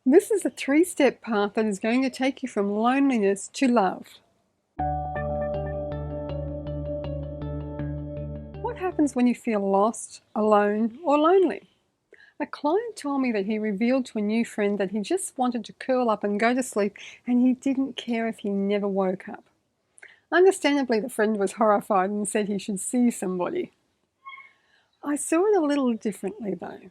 This is a three-step path that is going to take you from loneliness to love. What happens when you feel lost, alone, or lonely? A client told me that he revealed to a new friend that he just wanted to curl up and go to sleep and he didn't care if he never woke up. Understandably, the friend was horrified and said he should see somebody. I saw it a little differently though.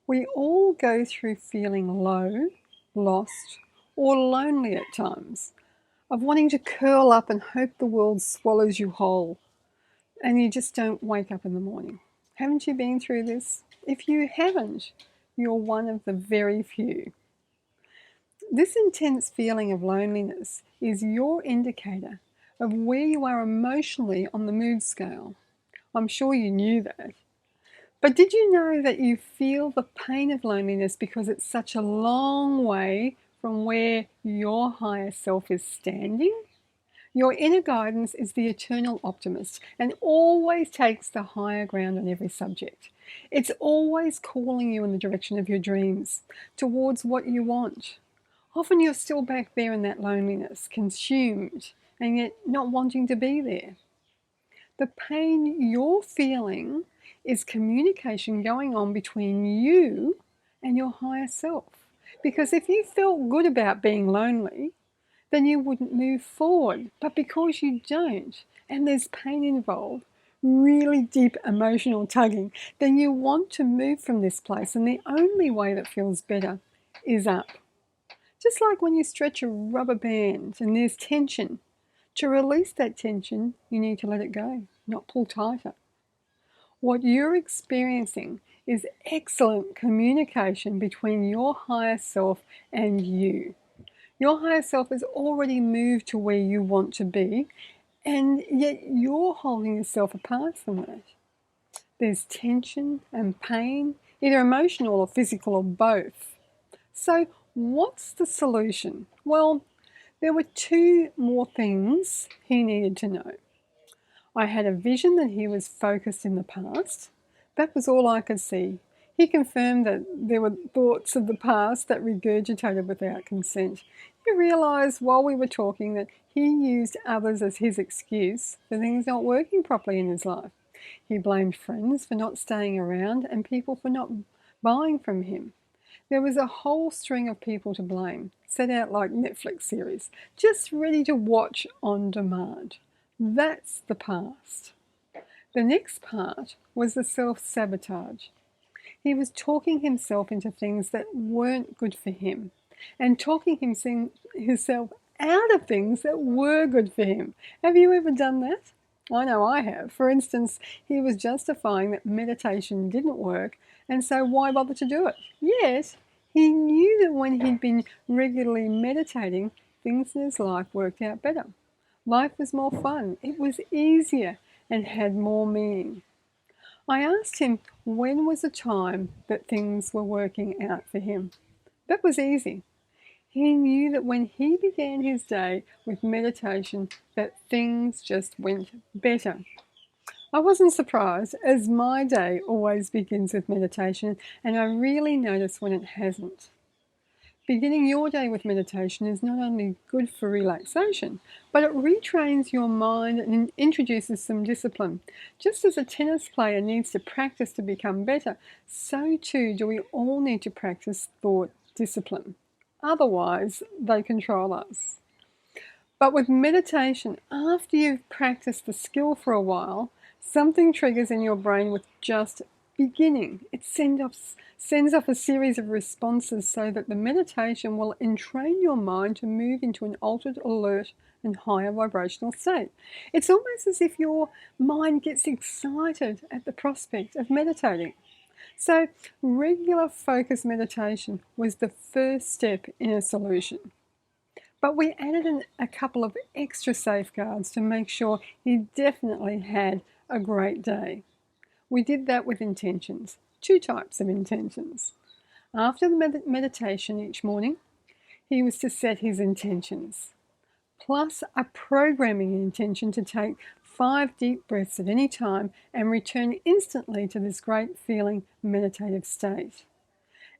We all go through feeling low, lost, or lonely at times, of wanting to curl up and hope the world swallows you whole and you just don't wake up in the morning. Haven't you been through this? If you haven't, you're one of the very few. This intense feeling of loneliness is your indicator of where you are emotionally on the mood scale. I'm sure you knew that. But did you know that you feel the pain of loneliness because it's such a long way from where your higher self is standing? Your inner guidance is the eternal optimist and always takes the higher ground on every subject. It's always calling you in the direction of your dreams, towards what you want. Often you're still back there in that loneliness, consumed, and yet not wanting to be there. The pain you're feeling is communication going on between you and your higher self. Because if you felt good about being lonely, then you wouldn't move forward. But because you don't, and there's pain involved, really deep emotional tugging, then you want to move from this place. And the only way that feels better is up. Just like when you stretch a rubber band and there's tension. To release that tension, you need to let it go, not pull tighter. What you're experiencing is excellent communication between your higher self and you. Your higher self has already moved to where you want to be, and yet you're holding yourself apart from that. There's tension and pain, either emotional or physical or both. So, what's the solution? Well, there were two more things he needed to know. I had a vision that he was focused in the past. That was all I could see. He confirmed that there were thoughts of the past that regurgitated without consent. He realised while we were talking that he used others as his excuse for things not working properly in his life. He blamed friends for not staying around and people for not buying from him. There was a whole string of people to blame, set out like Netflix series, just ready to watch on demand. That's the past. The next part was the self-sabotage. He was talking himself into things that weren't good for him and talking himself out of things that were good for him. Have you ever done that? I know I have. For instance, he was justifying that meditation didn't work, and so why bother to do it? Yet, he knew that when he'd been regularly meditating, things in his life worked out better. Life was more fun, it was easier, and had more meaning. I asked him when was the time that things were working out for him. That was easy. He knew that when he began his day with meditation, that things just went better. I wasn't surprised, as my day always begins with meditation, and I really notice when it hasn't. Beginning your day with meditation is not only good for relaxation, but it retrains your mind and introduces some discipline. Just as a tennis player needs to practice to become better, so too do we all need to practice thought discipline. Otherwise, they control us. But with meditation, after you've practiced the skill for a while, something triggers in your brain with just beginning. It sends off a series of responses so that the meditation will entrain your mind to move into an altered, alert, and higher vibrational state. It's almost as if your mind gets excited at the prospect of meditating. So, regular focus meditation was the first step in a solution. But we added a couple of extra safeguards to make sure he definitely had a great day. We did that with intentions, two types of intentions. After the meditation each morning, he was to set his intentions, plus a programming intention to take 5 deep breaths at any time and return instantly to this great feeling meditative state.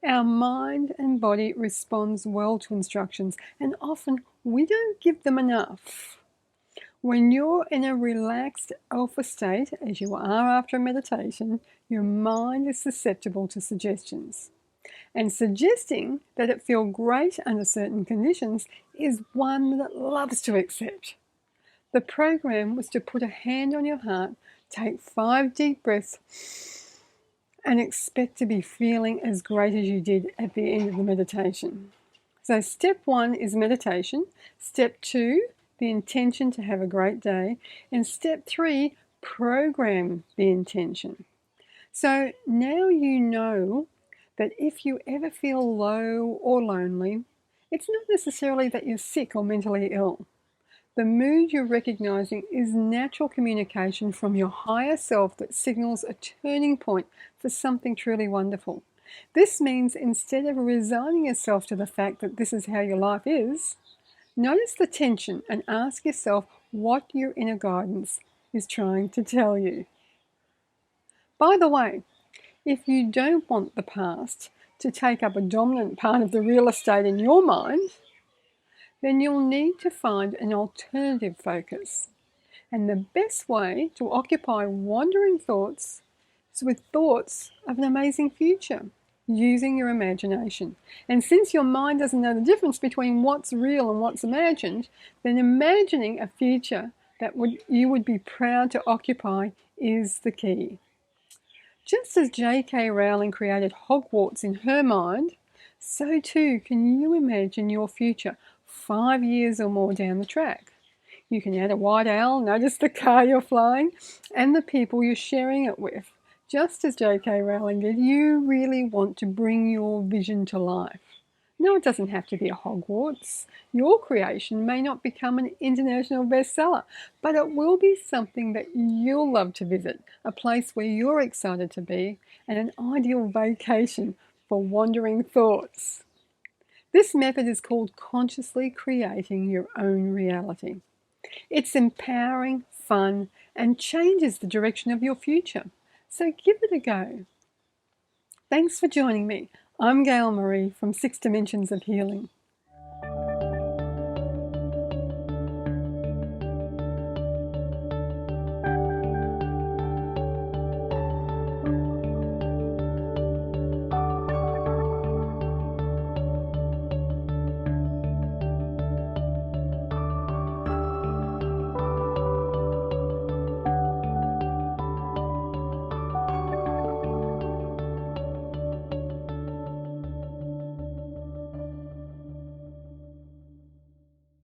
Our mind and body responds well to instructions, and often we don't give them enough. When you're in a relaxed alpha state, as you are after a meditation, your mind is susceptible to suggestions. And suggesting that it feel great under certain conditions is one that loves to accept. The program was to put a hand on your heart, take 5 deep breaths, and expect to be feeling as great as you did at the end of the meditation. So step 1 is meditation. Step 2, the intention to have a great day. And step 3, program the intention. So now you know that if you ever feel low or lonely, it's not necessarily that you're sick or mentally ill. The mood you're recognizing is natural communication from your higher self that signals a turning point for something truly wonderful. This means instead of resigning yourself to the fact that this is how your life is, notice the tension and ask yourself what your inner guidance is trying to tell you. By the way, if you don't want the past to take up a dominant part of the real estate in your mind, then you'll need to find an alternative focus. And the best way to occupy wandering thoughts is with thoughts of an amazing future, using your imagination. And since your mind doesn't know the difference between what's real and what's imagined, then imagining a future that you would be proud to occupy is the key. Just as J.K. Rowling created Hogwarts in her mind, so too can you imagine your future 5 years or more down the track. You can add a white owl, notice the car you're flying, and the people you're sharing it with. Just as J.K. Rowling did, you really want to bring your vision to life. No, it doesn't have to be a Hogwarts. Your creation may not become an international bestseller, but it will be something that you'll love to visit, a place where you're excited to be, and an ideal vacation for wandering thoughts. This method is called consciously creating your own reality. It's empowering, fun, and changes the direction of your future. So give it a go. Thanks for joining me. I'm Gail Marie from 6 Dimensions of Healing.